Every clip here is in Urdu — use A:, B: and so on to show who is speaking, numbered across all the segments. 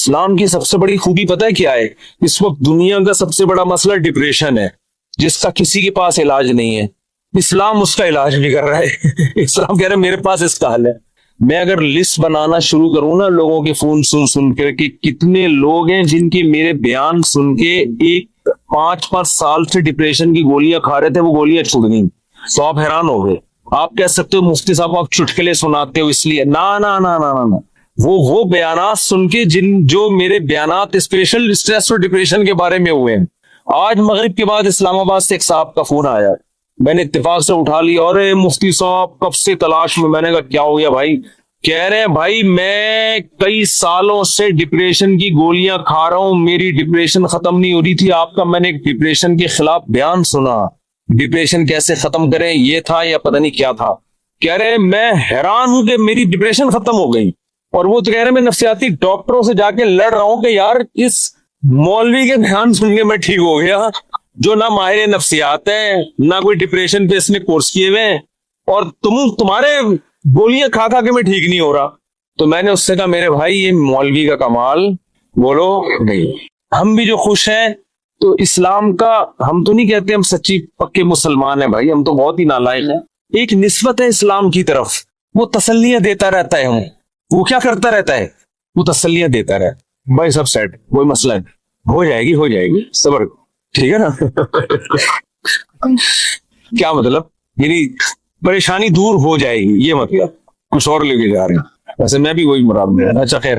A: اسلام کی سب سے بڑی خوبی پتہ ہے کیا ہے؟ اس وقت دنیا کا سب سے بڑا مسئلہ ڈپریشن ہے، جس کا کسی کے پاس علاج نہیں ہے۔ اسلام اس کا علاج بھی کر رہا ہے۔ اسلام کہہ رہا ہے میرے پاس اس کا حل ہے۔ میں اگر لسٹ بنانا شروع کروں نا لوگوں کے فون سن کر کہ کتنے لوگ ہیں جن کی میرے بیان سن کے ایک 5 سال سے ڈپریشن کی گولیاں کھا رہے تھے، وہ گولیاں چھوٹ گئیں، تو آپ حیران ہو گئے۔ آپ کہہ سکتے ہو مفتی صاحب آپ چٹکلے سناتے ہو اس لیے، نہ نہ نہ نہ نہ وہ بیانات سن کے جو میرے بیانات اسپیشل اسٹریس اور ڈپریشن کے بارے میں ہوئے ہیں۔ آج مغرب کے بعد اسلام آباد سے ایک صاحب کا فون آیا، میں نے اتفاق سے اٹھا لیا، اور مفتی صاحب کب سے تلاش میں۔ میں نے کہا کیا ہو گیا بھائی؟ کہہ رہے ہیں بھائی میں کئی سالوں سے ڈپریشن کی گولیاں کھا رہا ہوں، میری ڈپریشن ختم نہیں ہو رہی تھی، آپ کا میں نے ایک ڈپریشن کے خلاف بیان سنا، ڈپریشن کیسے ختم کریں یہ تھا یا پتہ نہیں کیا تھا۔ کہہ رہے ہیں میں حیران ہوں کہ میری ڈپریشن ختم ہو گئی، اور وہ تو کہہ رہے ہیں میں نفسیاتی ڈاکٹروں سے جا کے لڑ رہا ہوں کہ یار اس مولوی کے بیان سن کے میں ٹھیک ہو گیا، جو نہ ماہر نفسیات ہے نہ کوئی ڈپریشن پہ اس نے کورس کیے ہوئے ہیں، اور تمہارے گولیاں کھا کھا کے میں ٹھیک نہیں ہو رہا۔ تو میں نے اس سے کہا میرے بھائی یہ مولوی کا کمال بولو نہیں، ہم بھی جو خوش ہیں تو اسلام کا، ہم تو نہیں کہتے ہم سچی پکے مسلمان ہیں بھائی، ہم تو بہت ہی نالائق ہیں۔ ایک نسبت ہے اسلام کی طرف، وہ تسلیاں دیتا رہتا ہے، وہ کیا کرتا رہتا ہے؟ وہ تسلیاں دیتا رہتا، بھائی سب سیٹ، کوئی مسئلہ نہیں، ہو جائے گی صبر، ٹھیک ہے نا؟ کیا مطلب؟ یعنی پریشانی دور ہو جائے گی، یہ مطلب کچھ اور لے کے جا رہے ہیں، ویسے میں بھی وہی مراد میں۔ اچھا خیر،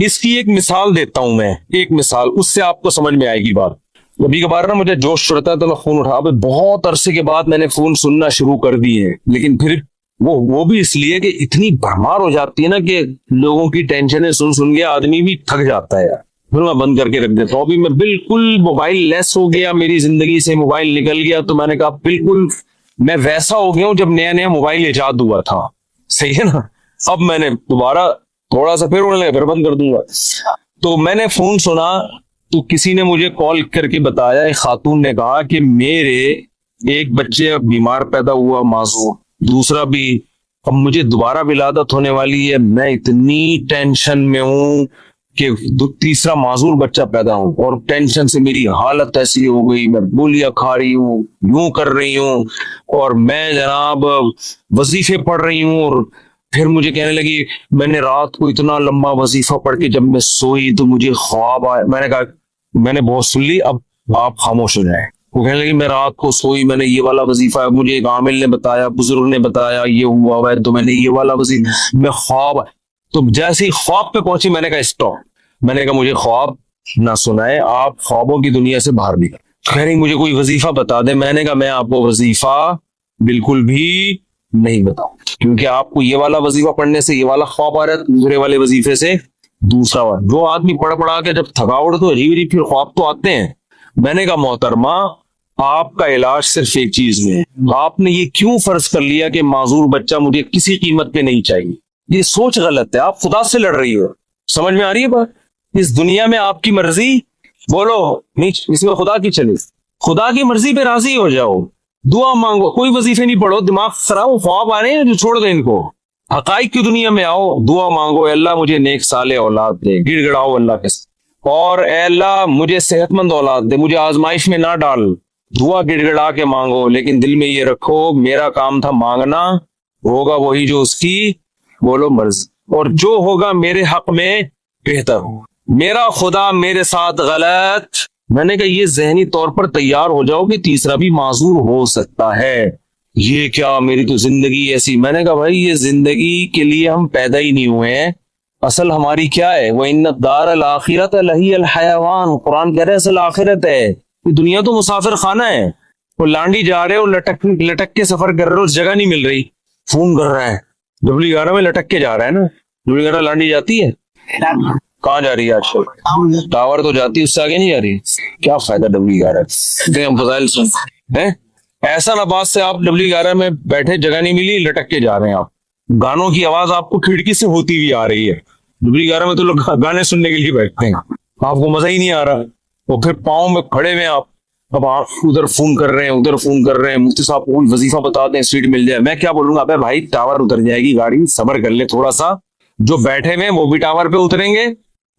A: اس کی ایک مثال دیتا ہوں میں، ایک مثال، اس سے آپ کو سمجھ میں آئے گی بات۔ کبھی کبھار نا مجھے جوش چڑھتا ہے تو میں فون اٹھا، بہت عرصے کے بعد میں نے فون سننا شروع کر دیے، لیکن پھر وہ بھی اس لیے کہ اتنی بھرمار ہو جاتی ہے نا کہ لوگوں کی ٹینشنیں سن کے آدمی بھی تھک جاتا ہے، پھر میں بند کر کے رکھ دیتا ہوں۔ ابھی میں بالکل موبائل لیس ہو گیا، میری زندگی سے موبائل نکل گیا، تو میں نے کہا بالکل میں ویسا ہو گیا ہوں جب نیا موبائل ایجاد ہوا تھا، صحیح ہے نا؟ اب میں نے دوبارہ تھوڑا سا پھر ہونے لگا، پھر بند کر دوں گا۔ تو میں نے فون سنا تو کسی نے مجھے کال کر کے بتایا، ایک خاتون نے کہا کہ میرے ایک بچے بیمار پیدا ہوا معصوم، دوسرا بھی اب مجھے دوبارہ ولادت ہونے والی ہے، میں اتنی ٹینشن میں ہوں کہ تیسرا معذور بچہ پیدا ہوں، اور ٹینشن سے میری حالت ایسی ہو گئی، میں گولیاں کھا رہی ہوں، یوں کر رہی ہوں، اور میں جناب وظیفے پڑھ رہی ہوں، اور پھر مجھے کہنے لگی میں نے رات کو اتنا لمبا وظیفہ پڑھ کے جب میں سوئی تو مجھے خواب آیا۔ میں نے کہا میں نے بہت سن لی، اب آپ خاموش ہو جائیں۔ وہ کہنے لگی میں رات کو سوئی، میں نے یہ والا وظیفہ، مجھے ایک عامل نے بتایا، بزرگ نے بتایا یہ ہوا ہے، تو میں نے یہ والا وظیفہ، میں خواب، تو جیسے ہی خواب پہ پہنچی میں نے کہا اسٹاپ، میں نے کہا مجھے خواب نہ سنائے، آپ خوابوں کی دنیا سے باہر نکل۔ کہہ رہی مجھے کوئی وظیفہ بتا دے۔ میں نے کہا میں آپ کو وظیفہ بالکل بھی نہیں بتاؤں، کیونکہ آپ کو یہ والا وظیفہ پڑھنے سے یہ والا خواب آ رہا ہے، دوسرے والے وظیفے سے دوسرا والا۔ جو آدمی پڑھا کے جب تھکاوٹ تو عجیب عجیب پھر خواب تو آتے ہیں۔ میں نے کہا محترمہ آپ کا علاج صرف ایک چیز میں ہے، آپ نے یہ کیوں فرض کر لیا کہ معذور بچہ مجھے کسی قیمت پہ نہیں چاہیے؟ یہ سوچ غلط ہے، آپ خدا سے لڑ رہی ہو۔ سمجھ میں آ رہی ہے بات؟ اس دنیا میں آپ کی مرضی بولو نہیں، اس میں خدا کی چلے، خدا کی مرضی پہ راضی ہو جاؤ، دعا مانگو، کوئی وظیفے نہیں پڑھو، دماغ خراب، خواب آ رہے ہیں جو چھوڑ دیں ان کو، حقائق کی دنیا میں آؤ، دعا مانگو، اے اللہ مجھے نیک صالح اولاد دے، گڑ گڑاؤ اللہ کے ساتھ، اور اے اللہ مجھے صحت مند اولاد دے، مجھے آزمائش میں نہ ڈال، دعا گڑ گڑا کے مانگو، لیکن دل میں یہ رکھو میرا کام تھا مانگنا، ہوگا وہی جو اس کی بولو مرضی، اور جو ہوگا میرے حق میں بہتر ہو، میرا خدا میرے ساتھ غلط۔ میں نے کہا یہ ذہنی طور پر تیار ہو جاؤ کہ تیسرا بھی معذور ہو سکتا ہے، یہ کیا میری تو زندگی ایسی۔ میں نے کہا بھائی یہ زندگی کے لیے ہم پیدا ہی نہیں ہوئے ہیں، اصل ہماری کیا ہے؟ وَإِنَّ الدَّارَ الْآخِرَةَ لَهِيَ الْحَيَوَانُ، قرآن کہہ رہے اصل آخرت ہے، یہ دنیا تو مسافر خانہ ہے، وہ لانڈی جا رہے ہو، لٹک کے سفر کر رہے ہو، اس جگہ نہیں مل رہی، فون کر رہا ہے، W11 میں لٹک کے جا رہا ہے نا، W11 لانڈی جاتی ہے، کہاں جا رہی ہے آج کل؟ ٹاور تو جاتی ہے، اس سے آگے نہیں جا رہی، کیا فائدہ W11 ہم فضائل سن ہیں۔ ایسا نباز سے آپ W11 میں بیٹھے، جگہ نہیں ملی، لٹک کے جا رہے ہیں آپ، گانوں کی آواز آپ کو کھڑکی سے ہوتی ہوئی آ رہی ہے، W11 میں تو لوگ گانے سننے کے لیے بیٹھتے ہیں، آپ کو مزہ ہی نہیں آ رہا، اور پھر پاؤں میں کھڑے ہوئے آپ، اب آپ ادھر فون کر رہے ہیں، ادھر فون کر رہے ہیں، مفتی صاحب کو وظیفہ بتا دیں، سیٹ مل جائے۔ میں کیا بولوں گا، ابے بھائی ٹاور اتر جائے گی گاڑی، صبر کر لے تھوڑا سا، جو بیٹھے ہوئے وہ بھی ٹاور پہ اتریں گے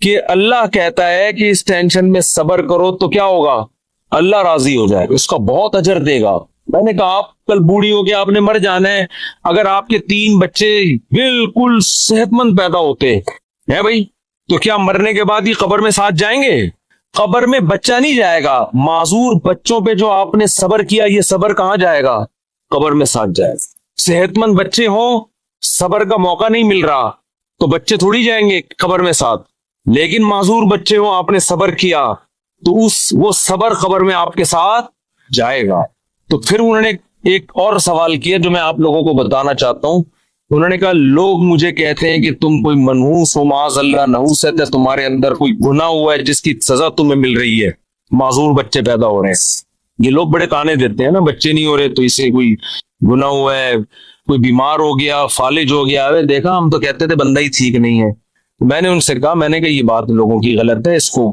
A: کہ اللہ کہتا ہے کہ اس ٹینشن میں صبر کرو تو کیا ہوگا, اللہ راضی ہو جائے گا, اس کا بہت اجر دے گا. میں نے کہا آپ کل بوڑھی ہو کے آپ نے مر جانا ہے, اگر آپ کے 3 بچے بالکل صحت مند پیدا ہوتے ہیں بھائی, تو کیا مرنے کے بعد ہی قبر میں ساتھ جائیں گے؟ قبر میں بچہ نہیں جائے گا. معذور بچوں پہ جو آپ نے صبر کیا, یہ صبر کہاں جائے گا؟ قبر میں ساتھ جائے گا. صحت مند بچے ہوں, صبر کا موقع نہیں مل رہا, تو بچے تھوڑی جائیں گے قبر میں ساتھ. لیکن معذور بچے ہوں, آپ نے صبر کیا, تو وہ صبر قبر میں آپ کے ساتھ جائے گا. تو پھر انہوں نے ایک اور سوال کیا جو میں آپ لوگوں کو بتانا چاہتا ہوں. انہوں نے کہا لوگ مجھے کہتے ہیں کہ تم کوئی منحوس ہو, معاذ اللہ نحوست ہے, تمہارے اندر کوئی گناہ ہوا ہے جس کی سزا تمہیں مل رہی ہے, معذور بچے پیدا ہو رہے ہیں. یہ لوگ بڑے تانے دیتے ہیں نا, بچے نہیں ہو رہے تو اسے کوئی گناہ ہوا ہے, کوئی بیمار ہو گیا, فالج ہو گیا. ارے دیکھا, ہم تو کہتے تھے بندہ ہی ٹھیک نہیں ہے. میں نے ان سے کہا, میں نے کہا یہ بات لوگوں کی غلط ہے, اس کو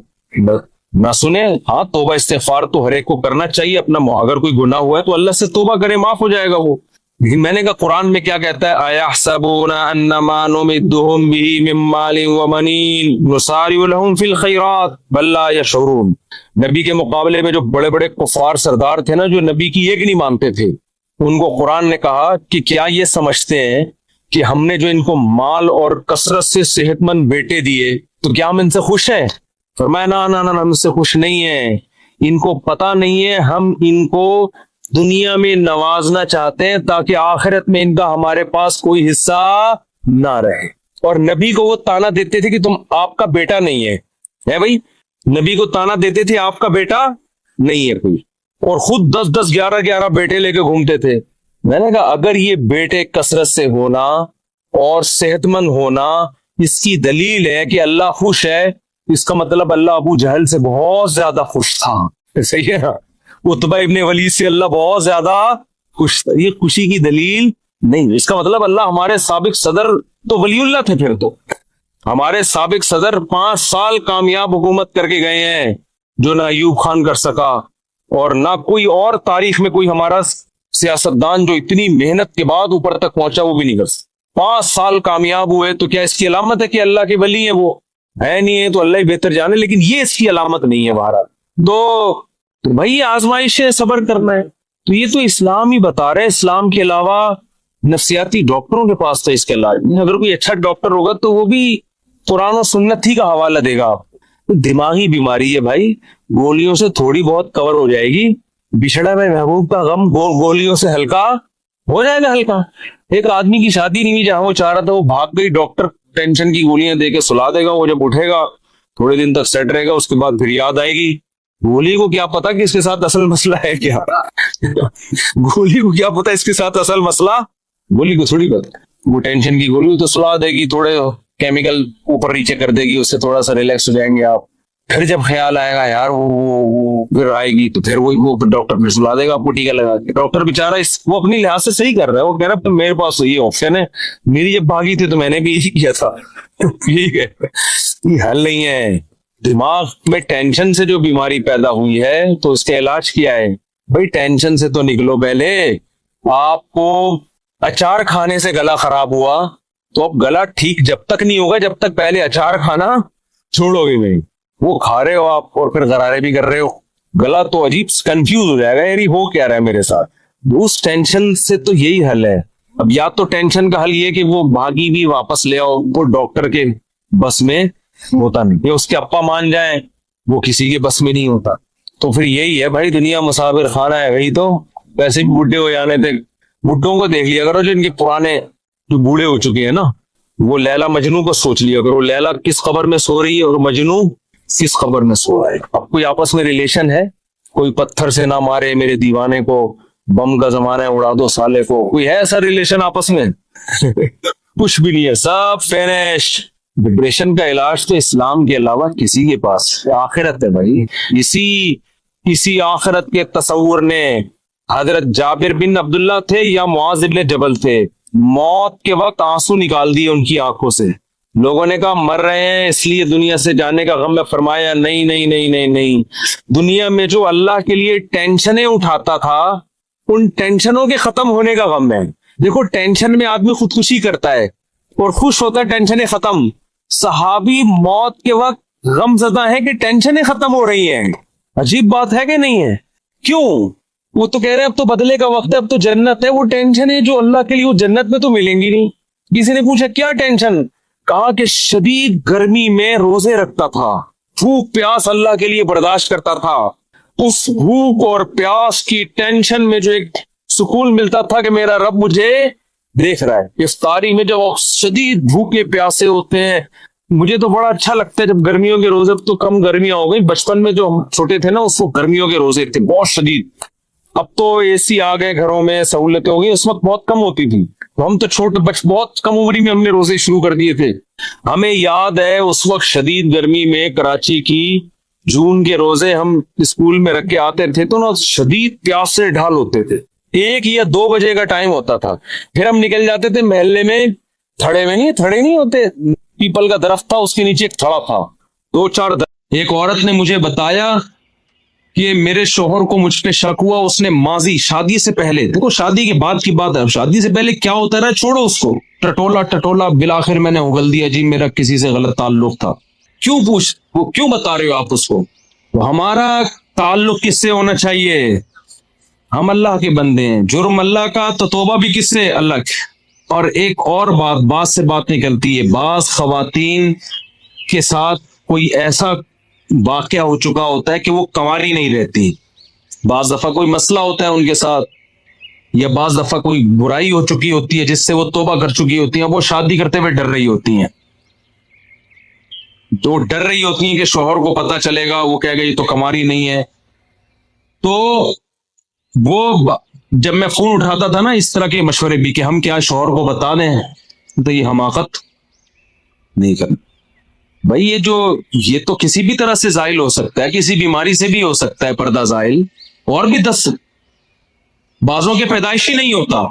A: نہ سنیں. ہاں توبہ استغفار تو ہر ایک کو کرنا چاہیے اپنا, اگر کوئی گناہ ہوا ہے تو اللہ سے توبہ کرے, معاف ہو جائے گا وہ. لیکن میں نے کہا قرآن میں کیا کہتا ہے, اَيَحْسَبُونَ أَنَّمَا نُمِدُّهُم بِهِ مِن مَّالٍ وَبَنِينَ نُسَارِعُ لَهُمْ فِي الْخَيْرَاتِ بَل لَّا يَشْعُرُونَ. نبی کے مقابلے میں جو بڑے بڑے کفار سردار تھے نا, جو نبی کی ایک نہیں مانتے تھے, ان کو قرآن نے کہا کہ کیا یہ سمجھتے ہیں کہ ہم نے جو ان کو مال اور کثرت سے صحت مند بیٹے دیے تو کیا ہم ان سے خوش ہیں؟ فرمایا نا ہم ان سے خوش نہیں ہیں. ان کو پتہ نہیں ہے ہم ان کو دنیا میں نوازنا چاہتے ہیں تاکہ آخرت میں ان کا ہمارے پاس کوئی حصہ نہ رہے. اور نبی کو وہ تانا دیتے تھے کہ تم, آپ کا بیٹا نہیں ہے بھائی, نبی کو تانا دیتے تھے آپ کا بیٹا نہیں ہے کوئی, اور خود 10 11 بیٹے لے کے گھومتے تھے. میں نے کہا اگر یہ بیٹے کثرت سے ہونا اور صحت مند ہونا اس کی دلیل ہے کہ اللہ خوش ہے, اس کا مطلب اللہ ابو جہل سے بہت زیادہ خوش تھا. صحیح ہے نا, عتبہ ابن ولید سے اللہ بہت زیادہ خوش تھا. یہ خوشی کی دلیل نہیں. اس کا مطلب اللہ ہمارے سابق صدر تو ولی اللہ تھے, پھر تو ہمارے سابق صدر 5 سال کامیاب حکومت کر کے گئے ہیں, جو نہ ایوب خان کر سکا, اور نہ کوئی اور تاریخ میں کوئی ہمارا سیاستدان جو اتنی محنت کے بعد اوپر تک پہنچا وہ بھی نہیں کر سکتا. 5 سال کامیاب ہوئے, تو کیا اس کی علامت ہے کہ اللہ کے ولی ہیں؟ وہ ہے نہیں ہے تو اللہ ہی بہتر جانے, لیکن یہ اس کی علامت نہیں ہے. بہرحال تو بھائی آزمائش ہے, صبر کرنا ہے. تو یہ تو اسلام ہی بتا رہے, اسلام کے علاوہ نفسیاتی ڈاکٹروں کے پاس تو اس کے علاج نہیں. اگر کوئی اچھا ڈاکٹر ہوگا تو وہ بھی قرآن و سنت ہی کا حوالہ دے گا آپ. دماغی بیماری ہے بھائی, گولیوں سے تھوڑی بہت کور ہو جائے گی. بچھڑا میں محبوب کا غم گولیوں سے ہلکا ہو جائے گا ہلکا. ایک آدمی کی شادی نہیں ہوئی, جہاں وہ چاہ رہا تھا وہ بھاگ گئی, ڈاکٹر ٹینشن کی گولیاں دے کے سلا دے گا. وہ جب اٹھے گا تھوڑے دن تک سیٹ رہے گا, اس کے بعد پھر یاد آئے گی. گولی کو کیا پتا کہ اس کے ساتھ اصل مسئلہ ہے کیا. گولی کو کیا پتا اس کے ساتھ اصل مسئلہ, گولی کو تھوڑی پتا. وہ ٹینشن کی گولی تو سلا دے گی, تھوڑے کیمیکل اوپر نیچے کر دے گی, اس سے تھوڑا سا ریلیکس ہو جائیں گے آپ. پھر جب خیال آئے گا یار وہ پھر آئے گی, تو پھر وہ ڈاکٹر پھر سلا دے گا آپ کو ٹیکا لگا کے. ڈاکٹر بیچارہ وہ اپنی لحاظ سے صحیح کر رہا ہے, وہ کہہ رہا میرے پاس تو یہ آپشن ہے, میری جب بھاگی تھی تو میں نے بھی یہی کیا تھا. ٹھیک ہے, یہ حل نہیں ہے. دماغ میں ٹینشن سے جو بیماری پیدا ہوئی ہے تو اس کا علاج کیا ہے بھائی؟ ٹینشن سے تو نکلو پہلے. آپ کو اچار کھانے سے گلا خراب ہوا تو اب گلا ٹھیک جب تک نہیں ہوگا جب تک پہلے اچار کھانا چھوڑو گے نہیں. وہ کھا رہے ہو آپ اور پھر غرارے بھی کر رہے ہو, گلا تو عجیب کنفیوز ہو جائے گا, یار ہو کیا رہا ہے میرے ساتھ. اس ٹینشن سے تو یہی حل ہے. اب یا تو ٹینشن کا حل یہ کہ وہ بھاگی بھی واپس لے آؤ, وہ ڈاکٹر کے بس میں ہوتا نہیں, یا اس کے ابا مان جائیں, وہ کسی کے بس میں نہیں ہوتا. تو پھر یہی ہے بھائی, دنیا مسافر خانہ ہے گئی, تو ویسے بھی بڈھے ہو جانے تھے. بڈھوں کو دیکھ لیا کرو جو ان کے پرانے جو بوڑھے ہو چکے ہیں نا, وہ لیلا مجنو کو سوچ لیا کرو, لیلا کس قبر میں سو رہی ہے اور مجنو کس خبر میں سو رہا ہے. اب کوئی آپس میں ریلیشن ہے؟ کوئی پتھر سے نہ مارے میرے دیوانے کو, بم کا زمانہ ہے اڑا دو سالے کو, کوئی ہے ایسا ریلیشن آپس میں؟ کچھ بھی نہیں ہے, سب فینش. ڈپریشن کا علاج تو اسلام کے علاوہ کسی کے پاس آخرت ہے بھائی. اسی آخرت کے تصور نے حضرت جابر بن عبداللہ تھے یا معاذ بن جبل تھے, موت کے وقت آنسو نکال دیے ان کی آنکھوں سے. لوگوں نے کہا مر رہے ہیں اس لیے دنیا سے جانے کا غم ہے. فرمایا نہیں نہیں نہیں نہیں نہیں, دنیا میں جو اللہ کے لیے ٹینشنیں اٹھاتا تھا ان ٹینشنوں کے ختم ہونے کا غم ہے. دیکھو ٹینشن میں آدمی خودکشی کرتا ہے اور خوش ہوتا ہے ٹینشنیں ختم. صحابی موت کے وقت غم زدہ ہے کہ ٹینشنیں ختم ہو رہی ہیں. عجیب بات ہے کہ نہیں ہے؟ کیوں؟ وہ تو کہہ رہے ہیں اب تو بدلے کا وقت ہے, اب تو جنت ہے. وہ ٹینشن ہے جو اللہ کے لیے وہ جنت میں تو ملیں گی نہیں. کسی نے پوچھا کیا ٹینشن؟ کہا کہ شدید گرمی میں روزے رکھتا تھا, بھوک پیاس اللہ کے لیے برداشت کرتا تھا. اس بھوک اور پیاس کی ٹینشن میں جو ایک سکون ملتا تھا کہ میرا رب مجھے دیکھ رہا ہے. افطاری میں جب شدید بھوکے پیاسے ہوتے ہیں, مجھے تو بڑا اچھا لگتا ہے جب گرمیوں کے روزے, اب تو کم گرمیاں ہو گئی, بچپن میں جو ہم چھوٹے تھے نا اس کو گرمیوں کے روزے تھے بہت شدید. اب تو اے سی آ گئے گھروں میں, سہولتیں ہو گئی, اس وقت بہت کم ہوتی تھی. ہم تو چھوٹے بہت کم عمری میں ہم نے روزے شروع کر دیے تھے. ہمیں یاد ہے اس وقت شدید گرمی میں کراچی کی جون کے روزے ہم اسکول میں رکھ کے آتے تھے تو نا شدید پیاس سے ڈھال ہوتے تھے. 1 یا 2 بجے کا ٹائم ہوتا تھا, پھر ہم نکل جاتے تھے محلے میں. تھڑے نہیں ہوتے, پیپل کا درخت تھا, اس کے نیچے ایک تھڑا تھا, 2-4 ایک عورت نے مجھے بتایا کہ میرے شوہر کو مجھ پہ شک ہوا, اس نے ماضی شادی سے پہلے, دیکھو شادی کے بعد کی بات ہے, شادی سے پہلے کیا ہوتا رہا چھوڑو اس کو, ٹٹولا بالآخر میں نے اگل دیا جی میرا کسی سے غلط تعلق تھا. وہ کیوں بتا رہے ہو آپ اس کو؟ تو ہمارا تعلق کس سے ہونا چاہیے؟ ہم اللہ کے بندے ہیں, جرم اللہ کا تو توبہ بھی کس سے؟ اللہ کی. اور ایک اور بات سے بات نکلتی ہے, بعض خواتین کے ساتھ کوئی ایسا واقعہ ہو چکا ہوتا ہے کہ وہ کنواری نہیں رہتی. بعض دفعہ کوئی مسئلہ ہوتا ہے ان کے ساتھ, یا بعض دفعہ کوئی برائی ہو چکی ہوتی ہے جس سے وہ توبہ کر چکی ہوتی ہیں, وہ شادی کرتے ہوئے ڈر رہی ہوتی ہیں. تو ڈر رہی ہوتی ہیں کہ شوہر کو پتہ چلے گا, وہ کہے گا یہ تو کنواری نہیں ہے. تو وہ جب میں فون اٹھاتا تھا نا اس طرح کے مشورے بھی کہ ہم کیا شوہر کو بتا دیں, تو یہ حماقت نہیں کرنا بھائی. یہ تو کسی بھی طرح سے زائل ہو سکتا ہے, کسی بیماری سے بھی ہو سکتا ہے پردہ زائل, اور بھی 10 بعضوں کے پیدائشی نہیں ہوتا.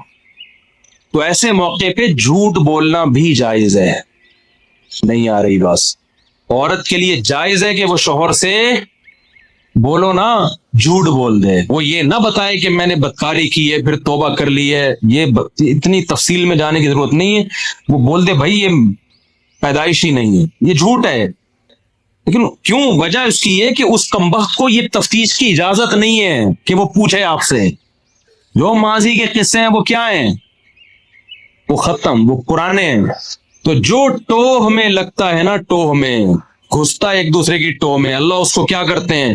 A: تو ایسے موقع پہ جھوٹ بولنا بھی جائز ہے. نہیں آ رہی بس, عورت کے لیے جائز ہے کہ وہ شوہر سے بولو نا, جھوٹ بول دے, وہ یہ نہ بتائے کہ میں نے بدکاری کی ہے پھر توبہ کر لی ہے. یہ اتنی تفصیل میں جانے کی ضرورت نہیں ہے. وہ بول دے بھائی یہ پیدائشی نہیں ہے, یہ جھوٹ ہے. لیکن کیوں؟ وجہ اس کی ہے کہ اس کمبخت کو یہ تفتیش کی اجازت نہیں ہے کہ وہ پوچھے آپ سے. جو ماضی کے قصے ہیں وہ کیا ہیں؟ وہ ختم, وہ پرانے ہیں. تو جو ٹوہ میں لگتا ہے نا, ٹوہ میں گھستا ایک دوسرے کی ٹوہ میں, اللہ اس کو کیا کرتے ہیں؟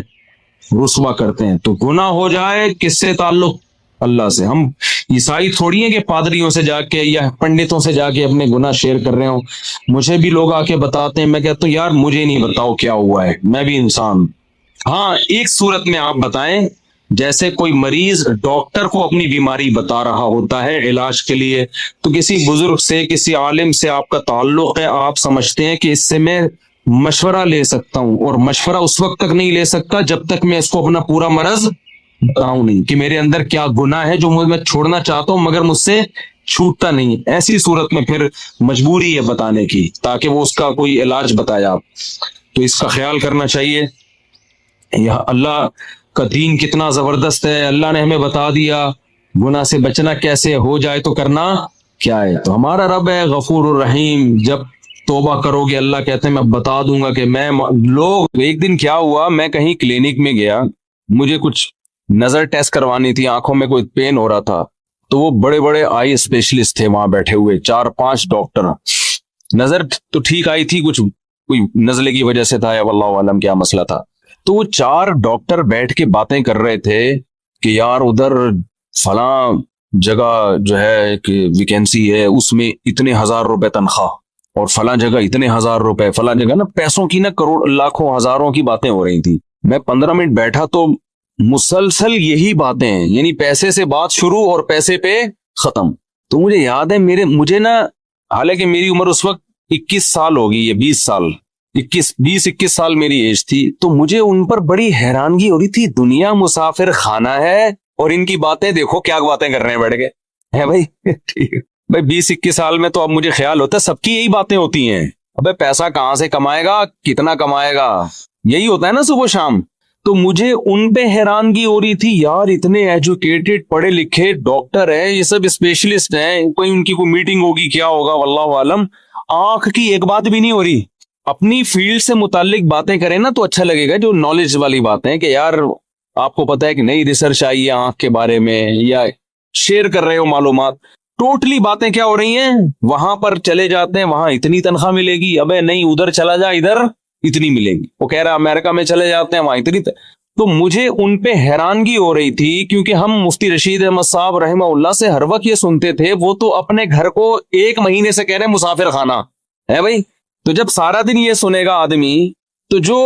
A: رسوا کرتے ہیں. تو گناہ ہو جائے کس سے تعلق؟ اللہ سے. ہم عیسائی تھوڑی ہیں کہ پادریوں سے جا کے یا پنڈتوں سے جا کے اپنے گناہ شیئر کر رہے ہوں. مجھے بھی لوگ آ کے بتاتے ہیں, میں کہتا ہوں یار مجھے نہیں بتاؤ کیا ہوا ہے, میں بھی انسان. ہاں ایک صورت میں آپ بتائیں, جیسے کوئی مریض ڈاکٹر کو اپنی بیماری بتا رہا ہوتا ہے علاج کے لیے, تو کسی بزرگ سے کسی عالم سے آپ کا تعلق ہے, آپ سمجھتے ہیں کہ اس سے میں مشورہ لے سکتا ہوں, اور مشورہ اس وقت تک نہیں لے سکتا جب تک میں اس کو اپنا پورا مرض بتاؤں نہیں کہ میرے اندر کیا گناہ ہے جو میں چھوڑنا چاہتا ہوں مگر مجھ سے چھوٹتا نہیں. ایسی صورت میں پھر مجبوری ہے بتانے کی تاکہ وہ اس کا کوئی علاج بتائے آپ. تو اس کا خیال کرنا چاہیے. یا اللہ کا دین کتنا زبردست ہے, اللہ نے ہمیں بتا دیا گناہ سے بچنا کیسے, ہو جائے تو کرنا کیا ہے. تو ہمارا رب ہے غفور الرحیم, جب توبہ کرو گے اللہ کہتے ہیں میں بتا دوں گا کہ میں لوگ. ایک دن کیا ہوا, میں کہیں کلینک میں گیا, مجھے کچھ نظر ٹیسٹ کروانی تھی, آنکھوں میں کوئی پین ہو رہا تھا. تو وہ بڑے بڑے آئی اسپیشلسٹ تھے وہاں بیٹھے ہوئے, 4-5 ڈاکٹر. نظر تو ٹھیک آئی تھی, کچھ کوئی نزلے کی وجہ سے تھا یا واللہ عالم کیا مسئلہ تھا. تو وہ 4 ڈاکٹر بیٹھ کے باتیں کر رہے تھے کہ یار ادھر فلاں جگہ جو ہے ایک ویکینسی ہے, اس میں اتنے 1000 روپے تنخواہ, اور فلاں جگہ اتنے 1000 روپے, فلاں جگہ نا پیسوں کی نا کروڑ لاکھوں ہزاروں کی باتیں ہو رہی تھی. میں 15 منٹ بیٹھا تو مسلسل یہی باتیں ہیں, یعنی پیسے سے بات شروع اور پیسے پہ ختم. تو مجھے یاد ہے مجھے نا, حالانکہ میری عمر اس وقت 21 سال ہوگی, یہ 20 سال 20-21 سال میری ایج تھی, تو مجھے ان پر بڑی حیرانگی ہو رہی تھی. دنیا مسافر خانہ ہے اور ان کی باتیں دیکھو کیا باتیں کر رہے ہیں بیٹھ کے, ہے بھائی ٹھیک بھائی 20-21 سال میں تو اب مجھے خیال ہوتا ہے سب کی یہی باتیں ہوتی ہیں, ابے پیسہ کہاں سے کمائے گا, کتنا کمائے گا, یہی ہوتا ہے نا صبح شام. تو مجھے ان پہ حیرانگی ہو رہی تھی, یار اتنے ایجوکیٹڈ پڑھے لکھے ڈاکٹر ہیں, یہ سب اسپیشلسٹ ہیں, کوئی ان کی کوئی میٹنگ ہوگی کیا ہوگا واللہ عالم, آنکھ کی ایک بات بھی نہیں ہو رہی. اپنی فیلڈ سے متعلق باتیں کریں نا تو اچھا لگے گا, جو نالج والی باتیں کہ یار آپ کو پتا ہے کہ نئی ریسرچ آئی ہے آنکھ کے بارے میں, یا شیئر کر رہے ہو معلومات. ٹوٹلی باتیں کیا ہو رہی ہیں, وہاں پر چلے جاتے ہیں وہاں اتنی تنخواہ ملے گی, ابے نہیں ادھر چلا جا ادھر اتنی ملے گی. وہ کہہ رہا امریکہ میں چلے جاتے ہیں وہاں اتنی تو مجھے ان پہ حیرانگی ہو رہی تھی, کیونکہ ہم مفتی رشید احمد صاحب رحمہ اللہ سے ہر وقت یہ سنتے تھے, وہ تو اپنے گھر کو 1 مہینے سے کہہ رہے ہیں مسافر خانہ ہے بھائی. تو جب سارا دن یہ سنے گا آدمی, تو جو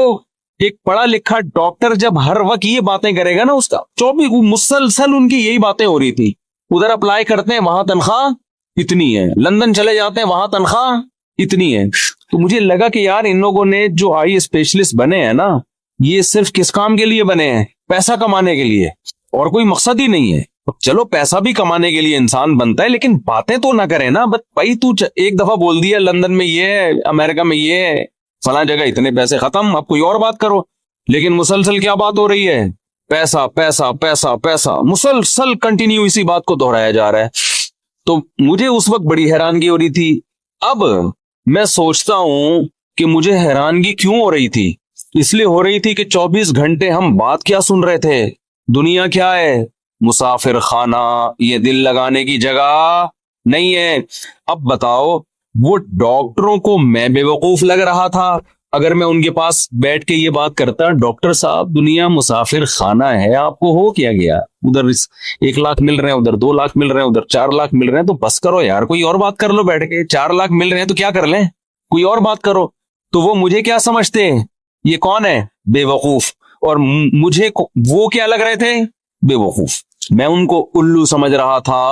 A: ایک پڑھا لکھا ڈاکٹر جب ہر وقت یہ باتیں کرے گا نا, اس کا 24 مسلسل ان کی یہی باتیں ہو رہی تھی. ادھر اپلائی کرتے ہیں وہاں تنخواہ اتنی ہے, لندن چلے جاتے ہیں وہاں تنخواہ اتنی ہے. تو مجھے لگا کہ یار ان لوگوں نے جو آئی اسپیشلسٹ بنے ہیں نا, یہ صرف کس کام کے لیے بنے ہیں, پیسہ کمانے کے لیے, اور کوئی مقصد ہی نہیں ہے. چلو پیسہ بھی کمانے کے لیے انسان بنتا ہے, لیکن باتیں تو نہ کرے نا. بس بھائی تو ایک دفعہ بول دیا لندن میں یہ ہے, امریکہ میں یہ ہے, فلاں جگہ اتنے پیسے, ختم. اب کوئی اور بات کرو. لیکن مسلسل کیا بات ہو رہی ہے, پیسہ پیسہ پیسہ پیسہ, مسلسل کنٹینیو اسی بات کو دہرایا جا رہا ہے. تو مجھے اس وقت بڑی حیرانگی ہو رہی تھی. اب میں سوچتا ہوں کہ مجھے حیرانگی کیوں ہو رہی تھی. اس لیے ہو رہی تھی کہ 24 گھنٹے ہم بات کیا سن رہے تھے, دنیا کیا ہے, مسافر خانہ, یہ دل لگانے کی جگہ نہیں ہے. اب بتاؤ, وہ ڈاکٹروں کو میں بے وقوف لگ رہا تھا اگر میں ان کے پاس بیٹھ کے یہ بات کرتا, ڈاکٹر صاحب دنیا مسافر خانہ ہے, آپ کو ہو کیا گیا, ادھر 1 لاکھ مل رہے ہیں, ادھر 2 لاکھ مل رہے ہیں, ادھر 4 لاکھ مل رہے ہیں, تو بس کرو یار, کوئی اور بات کر لو بیٹھ کے. 4 لاکھ مل رہے ہیں تو کیا کر لیں, کوئی اور بات کرو. تو وہ مجھے کیا سمجھتے, یہ کون ہے, بے وقوف, اور مجھے وہ کیا لگ رہے تھے, بے وقوف. میں ان کو الو سمجھ رہا تھا,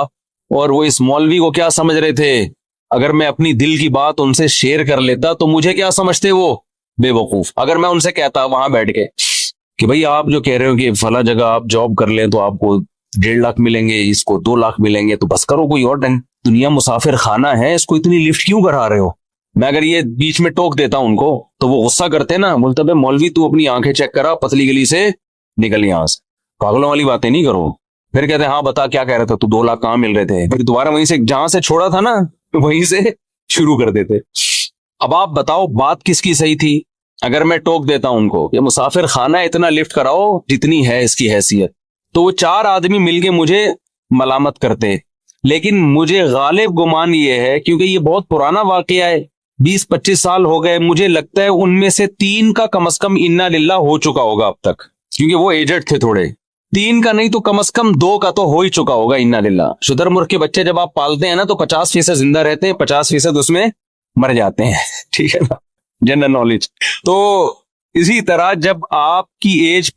A: اور وہ اس مولوی کو کیا سمجھ رہے تھے, اگر میں اپنی دل کی بات ان سے شیئر کر لیتا تو مجھے کیا سمجھتے, وہ بے وقوف. اگر میں ان سے کہتا وہاں بیٹھ کے کہ بھئی آپ جو کہہ رہے ہو کہ فلاں جگہ آپ جاب کر لیں تو آپ کو 1.5 لاکھ ملیں گے, اس کو 2 لاکھ ملیں گے, تو بس کرو, کوئی اور دنیا مسافر خانہ ہے, اس کو اتنی لفٹ کیوں کرا رہے ہو. میں اگر یہ بیچ میں ٹوک دیتا ہوں ان کو تو وہ غصہ کرتے نا, بولتے بے مولوی تو اپنی آنکھیں چیک کرا, پتلی گلی سے نکل یہاں سے, پاگلوں والی باتیں نہیں کرو. پھر کہتے ہیں ہاں بتا کیا کہہ رہے تھے, تو 2 لاکھ کہاں مل رہے تھے, پھر دوبارہ وہیں سے جہاں سے چھوڑا تھا نا وہیں سے شروع کر دیتے. اب آپ بتاؤ بات کس کی صحیح تھی. اگر میں ٹوک دیتا ہوں ان کو کہ مسافر خانہ اتنا لفٹ کراؤ جتنی ہے اس کی حیثیت, تو وہ 4 آدمی مل کے مجھے ملامت کرتے. لیکن مجھے غالب گمان یہ ہے, کیونکہ یہ بہت پرانا واقعہ ہے, 20-25 سال ہو گئے, مجھے لگتا ہے ان میں سے 3 کا کم از کم انا للہ ہو چکا ہوگا اب تک, کیونکہ وہ ایجڈ تھے تھوڑے. 3 کا نہیں تو کم از کم 2 کا تو ہو ہی چکا ہوگا انا للہ. شدر مرغ کے بچے جب آپ پالتے ہیں نا تو 50% زندہ رہتے ہیں, 50% اس میں مر جاتے ہیں. ٹھیک ہے نا, جنرل نالج. تو اسی طرح جب آپ کی ایج